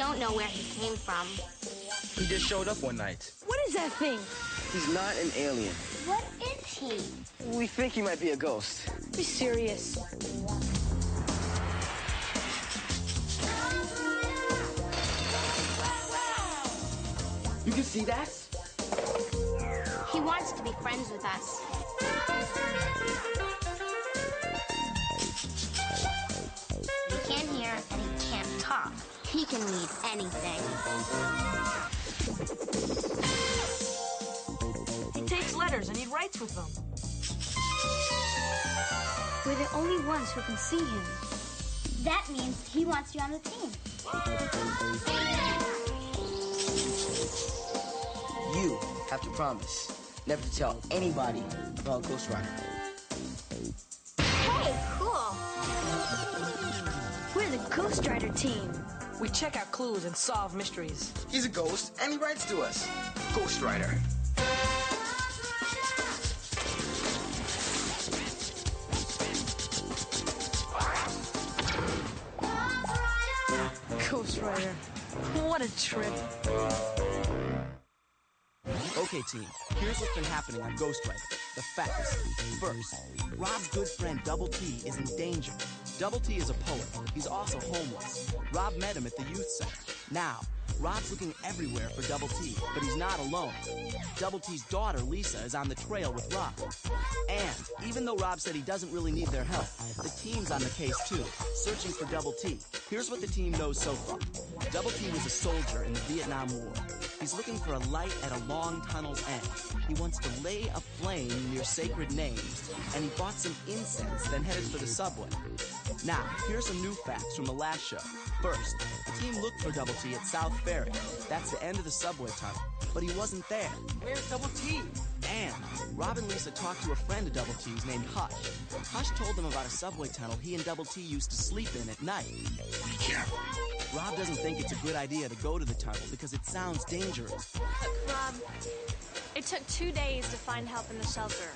don't know where he came from. He just showed up one night. What is that thing? He's not an alien. What is he? We think he might be a ghost. Be serious. You can see that? He wants to be friends with us. He can't hear and he can't talk. He can read anything. He takes letters and he writes with them. We're the only ones who can see him. That means he wants you on the team. You have to promise never to tell anybody about Ghost Rider. Hey, cool. We're the Ghost Rider team. We check out clues and solve mysteries. He's a ghost, and he writes to us. Ghost Rider. Ghost Rider. What a trip. Okay, team, here's what's been happening on Ghost Rider. The facts. First, Rob's good friend Double T is in danger. Double T is a poet. He's also homeless. Rob met him at the youth center. Now, Rob's looking everywhere for Double T, but he's not alone. Double T's daughter, Lisa, is on the trail with Rob. And even though Rob said he doesn't really need their help, the team's on the case too, searching for Double T. Here's what the team knows so far. Double T was a soldier in the Vietnam War. He's looking for a light at a long tunnel's end. He wants to lay a flame near sacred names, and he bought some incense, then headed for the subway. Now, here's some new facts from the last show. First, the team looked for Double T at South Ferry. That's the end of the subway tunnel. But he wasn't there. Where's Double T? And Rob and Lisa talked to a friend of Double T's named Hush. Hush told them about a subway tunnel he and Double T used to sleep in at night. Be careful. Rob doesn't think it's a good idea to go to the tunnel because it sounds dangerous. Look, Rob, it took 2 days to find help in the shelter.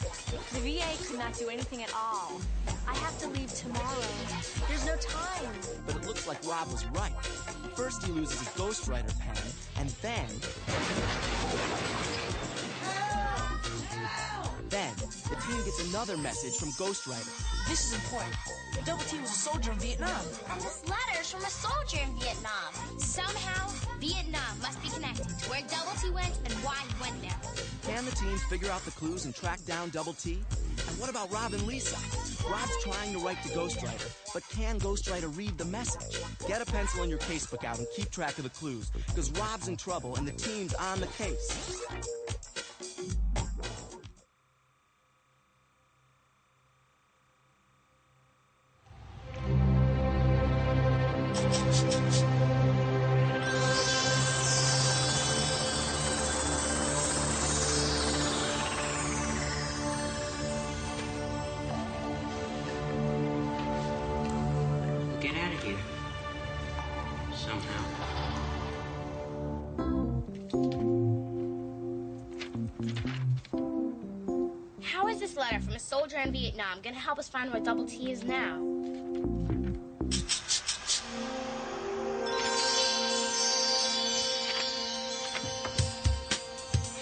The VA could not do anything at all. I have to leave tomorrow. There's no time. But it looks like Rob was right. First he loses his Ghost Rider pen, and then the team gets another message from Ghost Rider. This is important. Double T was a soldier in Vietnam. And this letter's from a soldier in Vietnam. Somehow, Vietnam must be connected to where Double T went and why he went there. Can the team figure out the clues and track down Double T? And what about Rob and Lisa? Rob's trying to write to Ghost Rider, but can Ghost Rider read the message? Get a pencil and your casebook out and keep track of the clues, because Rob's in trouble and the team's on the case. Get out of here. Somehow. How is this letter from a soldier in Vietnam going to help us find where Double T is now?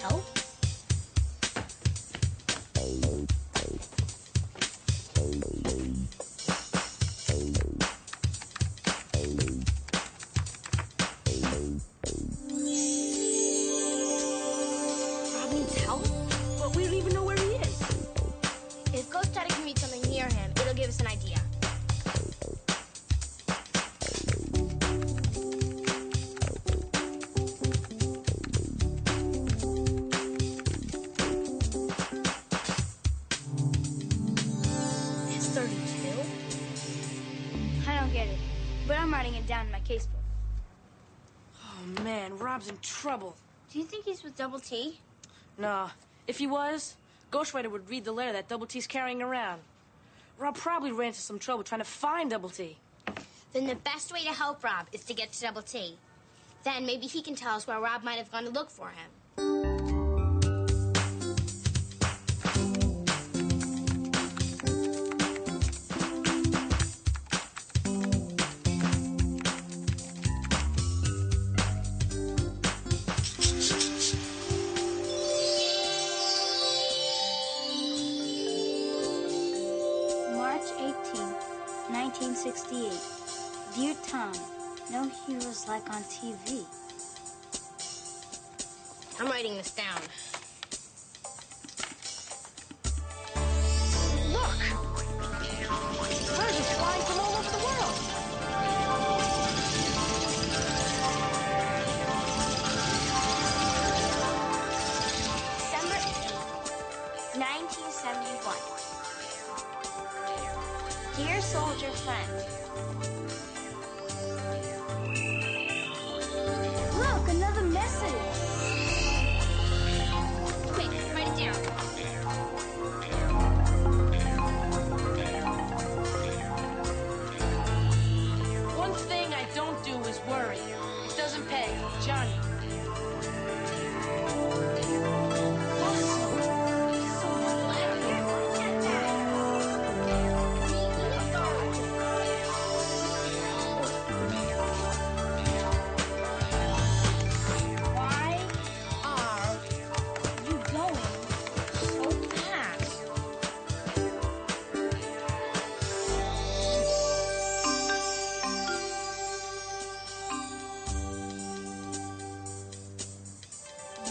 Help? Rob needs help, but we don't even know where he is. If Ghost Rider can read something near him, it'll give us an idea. It's 32. I don't get it, but I'm writing it down in my casebook. Oh, man, Rob's in trouble. Do you think he's with Double T? Nah, if he was, Ghost Rider would read the letter that Double T's carrying around. Rob probably ran into some trouble trying to find Double T. Then the best way to help Rob is to get to Double T. Then maybe he can tell us where Rob might have gone to look for him. March 18th, 1968. Dear Tom, no heroes like on TV. I'm writing this down. Look! Birds are flying from all over the world. December 8th, 1971. Dear soldier friend. Look, another message. Quick, write it down. One thing I don't do is worry. It doesn't pay. Johnny. Why are you going so fast?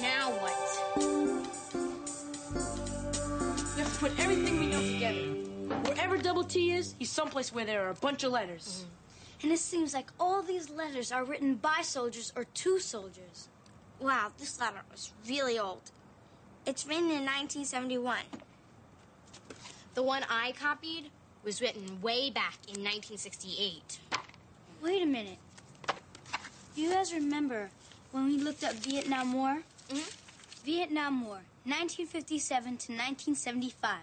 Now what? We have to put everything we know together. Wherever Double T is, he's someplace where there are a bunch of letters. And it seems like all these letters are written by soldiers or to soldiers. Wow, this letter was really old. It's written in 1971. The one I copied was written way back in 1968. Wait a minute. Do you guys remember when we looked up Vietnam War? Vietnam War, 1957 to 1975.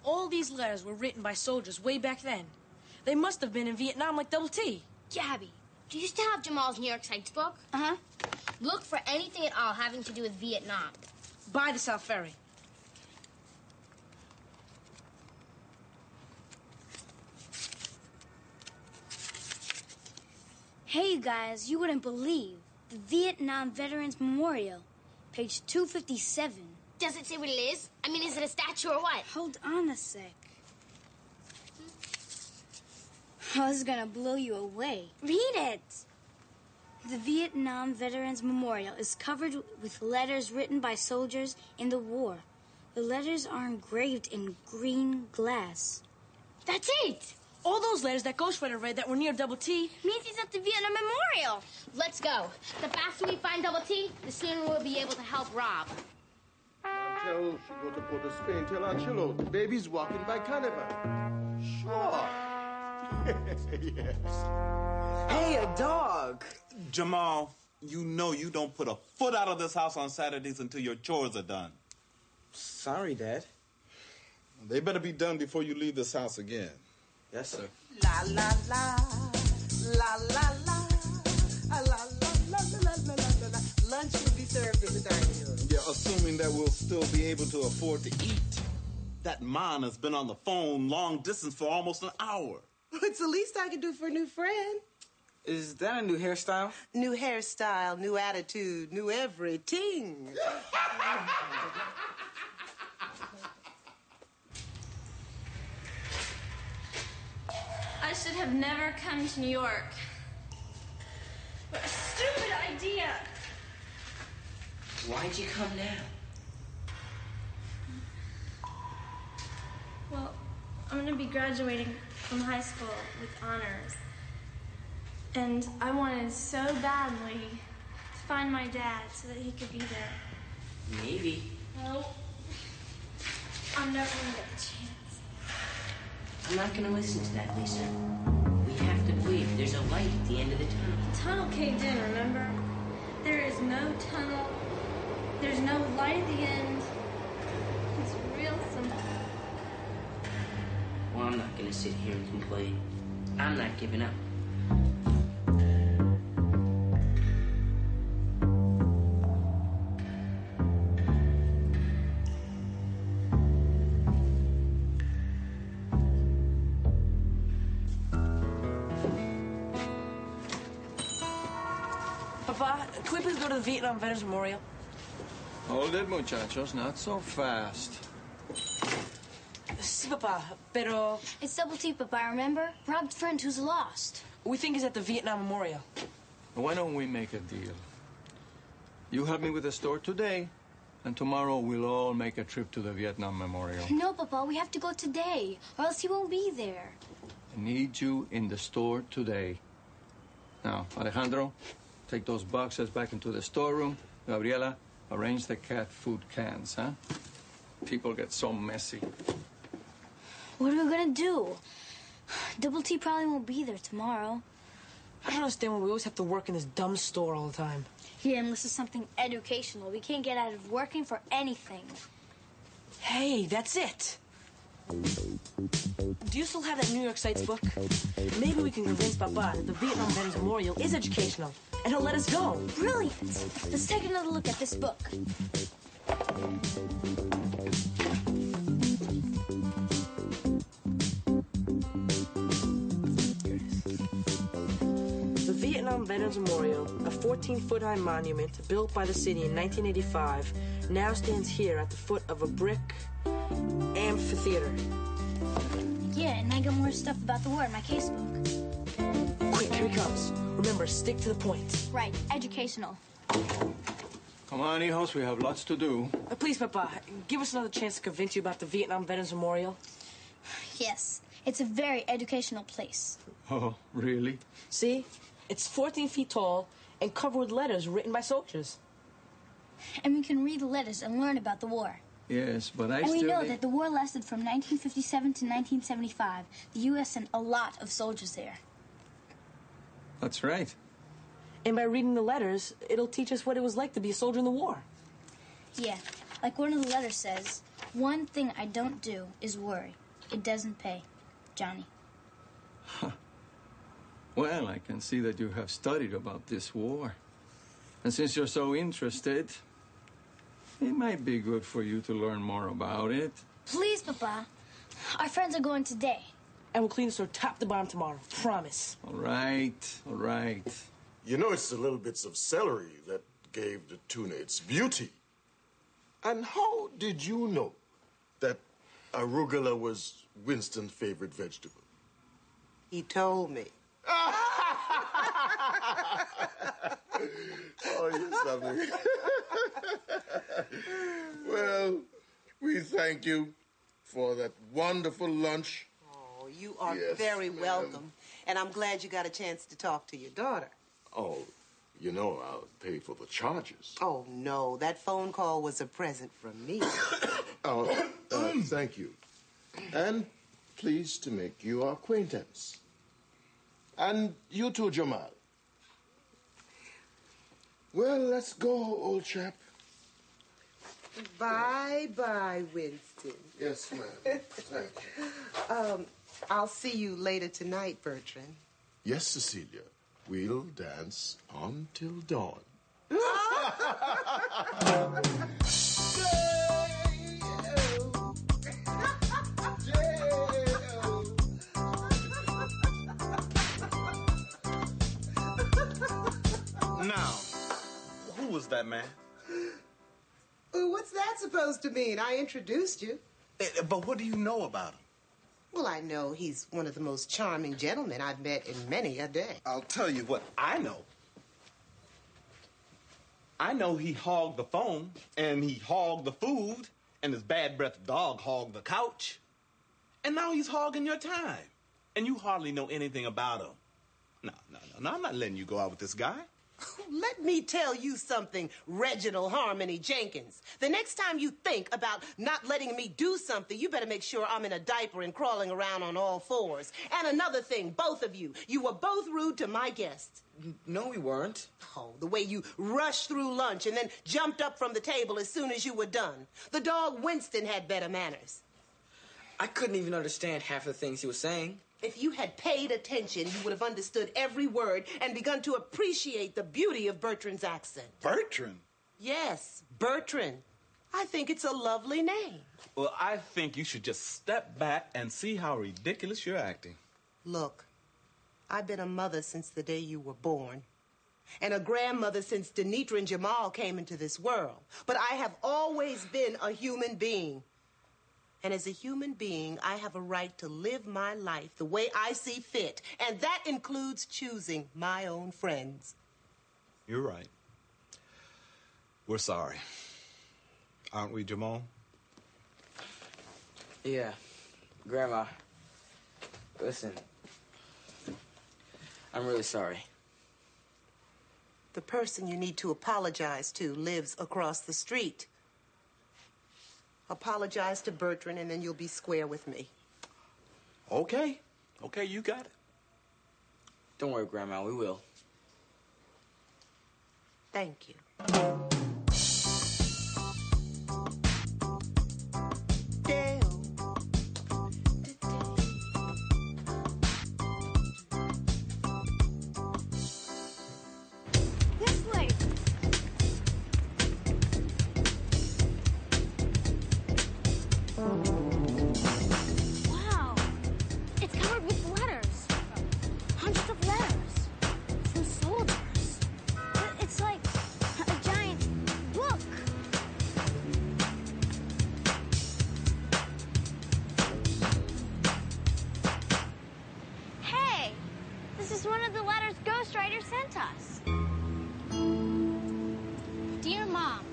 All these letters were written by soldiers way back then. They must have been in Vietnam like Double T. Gabby, do you still have Jamal's New York Sites book? Uh-huh. Look for anything at all having to do with Vietnam. By the South Ferry. Hey, you guys, you wouldn't believe. The Vietnam Veterans Memorial, page 257. Does it say what it is? I mean, is it a statue or what? Hold on a sec. I was gonna blow you away. Read it. The Vietnam Veterans Memorial is covered with letters written by soldiers in the war. The letters are engraved in green glass. That's it! All those letters that Ghost Rider read that were near Double T. Means he's at the Vietnam Memorial. Let's go. The faster we find Double T, the sooner we'll be able to help Rob. Tell she go to Port of Spain, tell her chill out. The baby's walking by carnival. Sure. Yes. Hey, a dog. Jamal, you know you don't put a foot out of this house on Saturdays until your chores are done. Sorry, Dad. They better be done before you leave this house again. Yes, sir. La la la, la la la, la la la la la la. Lunch will be served in the dining room. Yeah, assuming that we'll still be able to afford to eat. That man has been on the phone long distance for almost an hour. It's the least I can do for a new friend. Is that a new hairstyle? New hairstyle, new attitude, new everything. I should have never come to New York. What a stupid idea. Why'd you come now? Well, I'm going to be graduating from high school with honors. And I wanted so badly to find my dad so that he could be there. Maybe. No, I'm never going to get the chance. I'm not going to listen to that, Lisa. We have to believe there's a light at the end of the tunnel. The tunnel caved in, remember? There is no tunnel. There's no light at the end. It's real simple. Well, I'm not going to sit here and complain. I'm not giving up. Papa, can we please go to the Vietnam Veterans Memorial? Hold it, muchachos. Not so fast. Si, Papa, pero... It's Double T, Papa, remember? Rob's friend who's lost. We think he's at the Vietnam Memorial. Why don't we make a deal? You help me with the store today, and tomorrow we'll all make a trip to the Vietnam Memorial. No, Papa, we have to go today, or else he won't be there. I need you in the store today. Now, Alejandro, take those boxes back into the storeroom. Gabriela, arrange the cat food cans, huh? People get so messy. What are we gonna do? Double T probably won't be there tomorrow. I don't understand why we always have to work in this dumb store all the time. Yeah, unless it's something educational. We can't get out of working for anything. Hey, that's it. Do you still have that New York Sites book? Maybe we can convince Papa that the Vietnam Veterans Memorial is educational, and he'll let us go. Brilliant. Let's take another look at this book. The Vietnam Veterans Memorial, a 14-foot-high monument built by the city in 1985, now stands here at the foot of a brick amphitheater. Yeah, and I got more stuff about the war in my casebook. Quick, here he comes. Remember, stick to the point. Right, educational. Come on, hijos, we have lots to do. Please, Papa, give us another chance to convince you about the Vietnam Veterans Memorial. Yes, it's a very educational place. Oh, really? See? It's 14 feet tall and covered with letters written by soldiers. And we can read the letters and learn about the war. Yes, but And we know that the war lasted from 1957 to 1975. The U.S. sent a lot of soldiers there. That's right. And by reading the letters, it'll teach us what it was like to be a soldier in the war. Yeah, like one of the letters says, one thing I don't do is worry. It doesn't pay. Johnny. Well, I can see that you have studied about this war. And since you're so interested, it might be good for you to learn more about it. Please, Papa. Our friends are going today. And we'll clean the store top to bottom tomorrow. Promise. All right, all right. You know, it's the little bits of celery that gave the tuna its beauty. And how did you know that arugula was Winston's favorite vegetable? He told me. Oh, you're something. Well, we thank you for that wonderful lunch. Oh, you are Yes, very ma'am. welcome. And I'm glad you got a chance to talk to your daughter. Oh, you know, I'll pay for the charges. Oh, no. That phone call was a present from me. Thank you. And pleased to make your acquaintance. And you too, Jamal. Well, let's go, old chap. Bye-bye, Winston. Yes, ma'am. Thank you. I'll see you later tonight, Bertrand. Yes, Cecilia. We'll dance until dawn. Now, who was that man? Well, what's that supposed to mean? I introduced you. But what do you know about him? Well, I know he's one of the most charming gentlemen I've met in many a day. I'll tell you what I know. I know he hogged the phone, and he hogged the food, and his bad breath dog hogged the couch. And now he's hogging your time. And you hardly know anything about him. No, I'm not letting you go out with this guy. Let me tell you something, Reginald Harmony Jenkins. The next time you think about not letting me do something, you better make sure I'm in a diaper and crawling around on all fours. And another thing, both of you were both rude to my guests. No, we weren't. Oh, the way you rushed through lunch and then jumped up from the table as soon as you were done. The dog Winston had better manners. I couldn't even understand half the things he was saying. If you had paid attention, you would have understood every word and begun to appreciate the beauty of Bertrand's accent. Bertrand? Yes, Bertrand. I think it's a lovely name. Well, I think you should just step back and see how ridiculous you're acting. Look, I've been a mother since the day you were born, and a grandmother since Denitra and Jamal came into this world. But I have always been a human being. And as a human being, I have a right to live my life the way I see fit. And that includes choosing my own friends. You're right. We're sorry. Aren't we, Jamal? Yeah. Grandma, listen. I'm really sorry. The person you need to apologize to lives across the street. Apologize to Bertrand, and then you'll be square with me. Okay. Okay, you got it. Don't worry, Grandma, we will. Thank you. This way. Wow. It's covered with letters. Hundreds of letters. From soldiers. It's like a giant book. Hey, this is one of the letters Ghost Rider sent us. Dear Mom,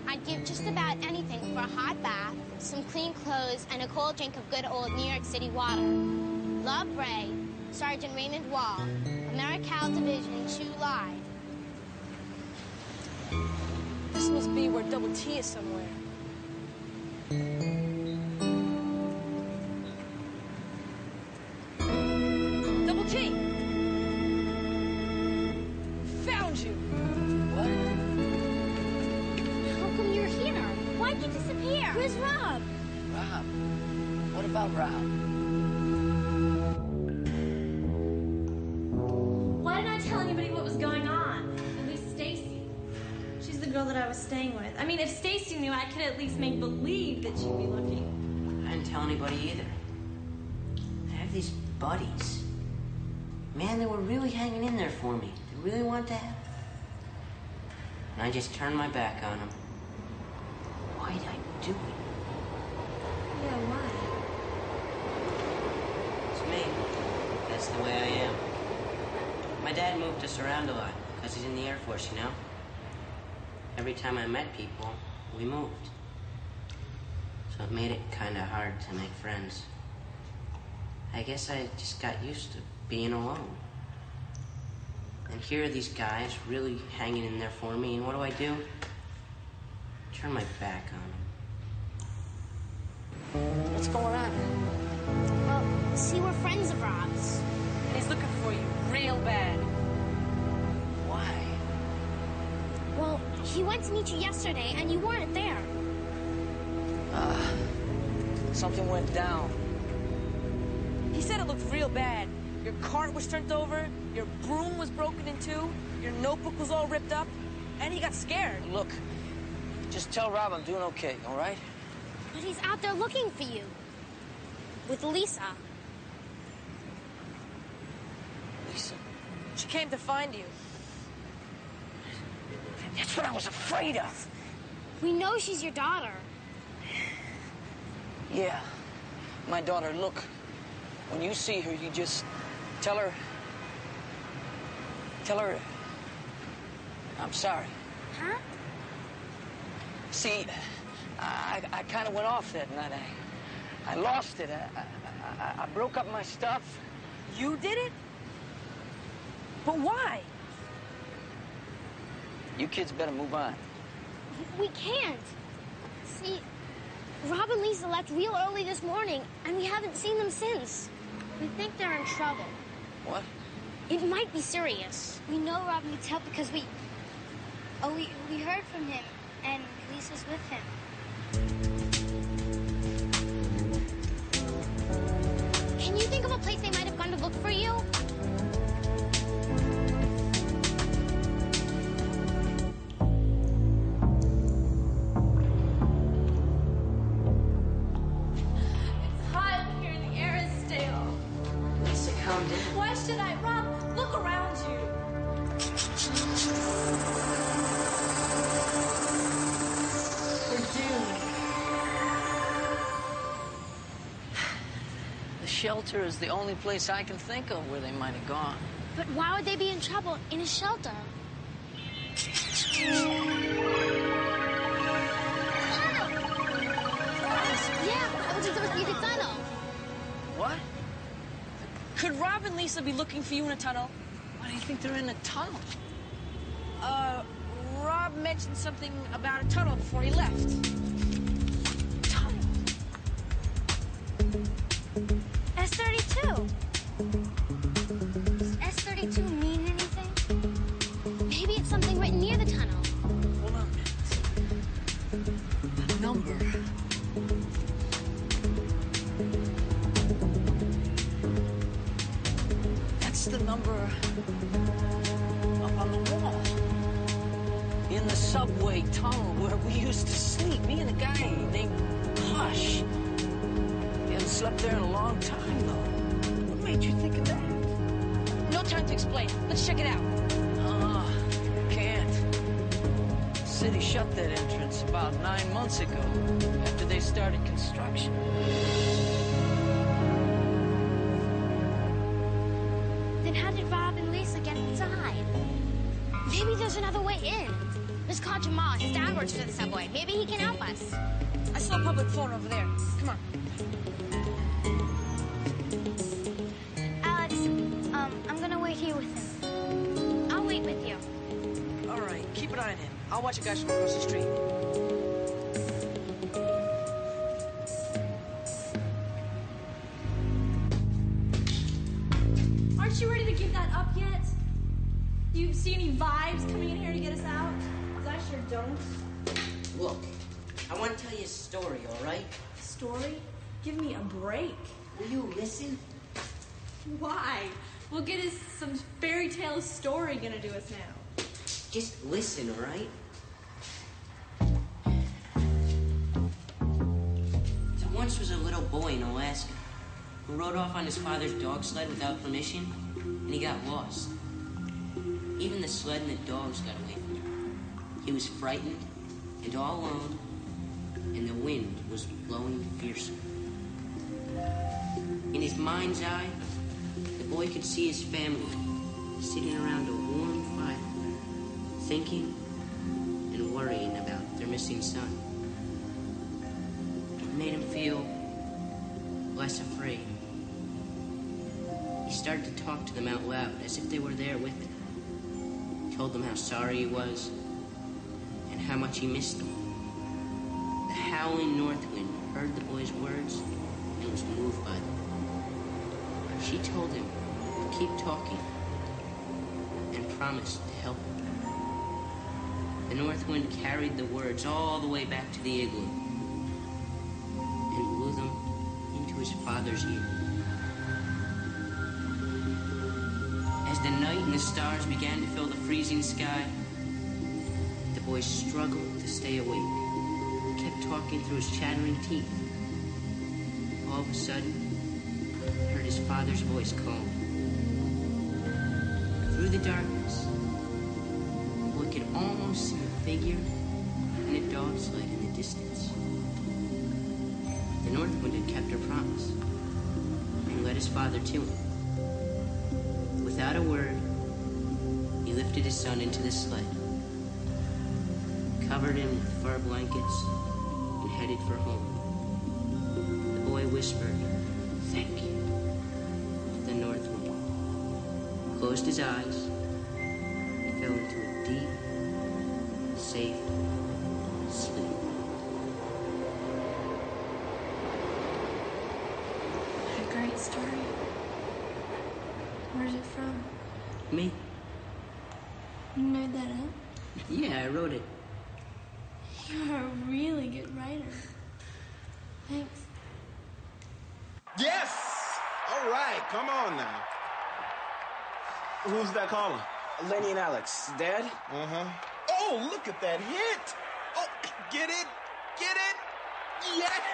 I'd give just about anything for a hot bath, some clean clothes, and a cold drink of good old New York City water. Love, Ray, Sergeant Raymond Wall, Americal Division 2 Live. This must be where Double T is somewhere. Double T! Found you! How come you're here? Why'd you disappear? Where's Rob? Rob? What about Rob? Why didn't I tell anybody what was going on? At least Stacy. She's the girl that I was staying with. I mean, if Stacy knew, I could at least make believe that she'd be looking. I didn't tell anybody either. I have these buddies. Man, they were really hanging in there for me. They really wanted to have. And I just turned my back on them. Why'd I do it? Yeah, why? It's me. That's the way I am. My dad moved us around a lot because he's in the Air Force, you know? Every time I met people, we moved. So it made it kind of hard to make friends. I guess I just got used to being alone. And here are these guys really hanging in there for me, and what do? Turn my back on them. What's going on? Well, see, we're friends of Rob's. And he's looking for you real bad. Why? Well, he went to meet you yesterday, and you weren't there. Something went down. He said it looked real bad. Your cart was turned over, your broom was broken in two, your notebook was all ripped up, and he got scared. Look, just tell Rob I'm doing okay, all right? But he's out there looking for you. With Lisa. Lisa? She came to find you. That's what I was afraid of. We know she's your daughter. Yeah, my daughter. Look, when you see her, you just tell her I'm sorry. Huh? See, I kind of went off that night. I lost it. I broke up my stuff. You did it? But why? You kids better move on. We can't. See, Rob and Lisa left real early this morning, and we haven't seen them since. We think they're in trouble. What? It might be serious. We know Rob needs help because we heard from him, and Lisa's with him. Can you think of a place they might have gone to look for you? It's hot here in the air is stale. Lisa, calm down. Why should I? Rob, look around you. We're doomed. shelter is the only place I can think of where they might have gone. But why would they be in trouble in a shelter? Yeah, that was supposed to be the tunnel. What? Could Rob and Lisa be looking for you in a tunnel? Why do you think they're in a tunnel? Rob mentioned something about a tunnel before he left. Tunnel? S-32. Does S-32 mean anything? Maybe it's something written near the tunnel. Hold on a minute. The number. That's the number up on the wall. In the subway tunnel where we used to sleep. Me and a guy named Hush. We haven't slept there in a long time, though. What made you think of that? No time to explain. Let's check it out. Can't. The city shut that entrance about 9 months ago, after they started construction. Then how did Rob and Lisa get inside? Maybe there's another way in. Let's call Jamal. He's downwards to the subway. Maybe he can help us. I saw a public phone over there. Come on. Alex, I'm gonna wait here with him. I'll wait with you. All right, keep an eye on him. I'll watch you guys from across the street. Aren't you ready to give that up yet? Do you see any vibes coming in here to get us out? 'Cause I sure don't. Look, I want to tell you a story, all right? Story? Give me a break. Will you listen? Why? What good is some fairy tale story gonna do us now? Just listen, all right? There once was a little boy in Alaska who rode off on his father's dog sled without permission, and he got lost. Even the sled and the dogs got away from him. He was frightened and all alone, and the wind was blowing fiercely. In his mind's eye, the boy could see his family sitting around a warm fire, thinking and worrying about their missing son. It made him feel less afraid. He started to talk to them out loud, as if they were there with him. He told them how sorry he was, and how much he missed them. The howling north wind heard the boy's words and was moved by them. She told him to keep talking and promised to help him. The north wind carried the words all the way back to the igloo and blew them into his father's ear. As the night and the stars began to fill the freezing sky, the boy struggled to stay awake. He kept talking through his chattering teeth. All of a sudden, he heard his father's voice calling. Through the darkness, the boy could almost see a figure in a dog sled in the distance. The north wind had kept her promise and led his father to him. Without a word, he lifted his son into the sled, covered him with fur blankets, and headed for home. The boy whispered, "Thank you," to the north wind, closed his eyes, and fell into a deep, safe sleep. What a great story. Where's it from? Me? You made that up? Yeah, I wrote it. You're a really good writer. Thanks. Yes! All right, come on now. Who's that calling? Lenny and Alex. Dad? Uh-huh. Oh, look at that hit! Oh, get it? Get it?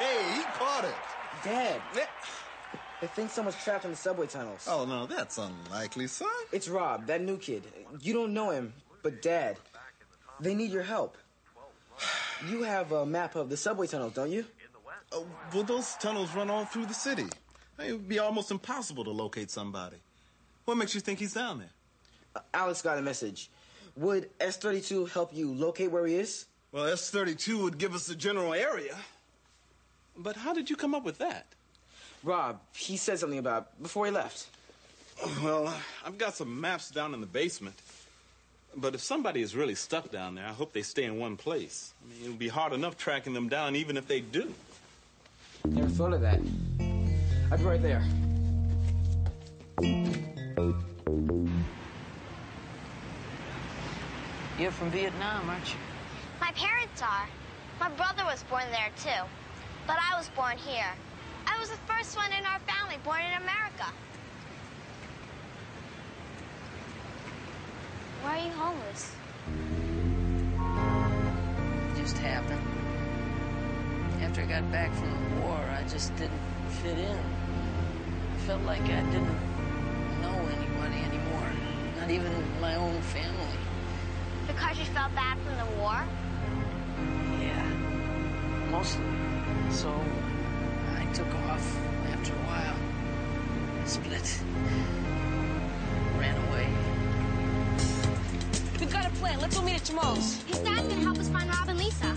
Yay! He caught it. Dad. They think someone's trapped in the subway tunnels. Oh, no, that's unlikely, son. It's Rob, that new kid. You don't know him, but Dad, they need your help. You have a map of the subway tunnels, don't you? Well, those tunnels run all through the city. It would be almost impossible to locate somebody. What makes you think he's down there? Alex got a message. Would S-32 help you locate where he is? Well, S-32 would give us the general area. But how did you come up with that? Rob, he said something about it before he left. Well, I've got some maps down in the basement. But if somebody is really stuck down there, I hope they stay in one place. I mean, it'll be hard enough tracking them down even if they do. Never thought of that. I'll be right there. You're from Vietnam, aren't you? My parents are. My brother was born there, too. But I was born here. I was the first one in our family born in America. Why are you homeless? It just happened. After I got back from the war, I just didn't fit in. I felt like I didn't know anybody anymore. Not even my own family. Because you felt bad from the war? Yeah, mostly. So I took off after a while. Split. Ran away. We've got a plan. Let's go meet at Jamal's. His dad's gonna help us find Rob and Lisa.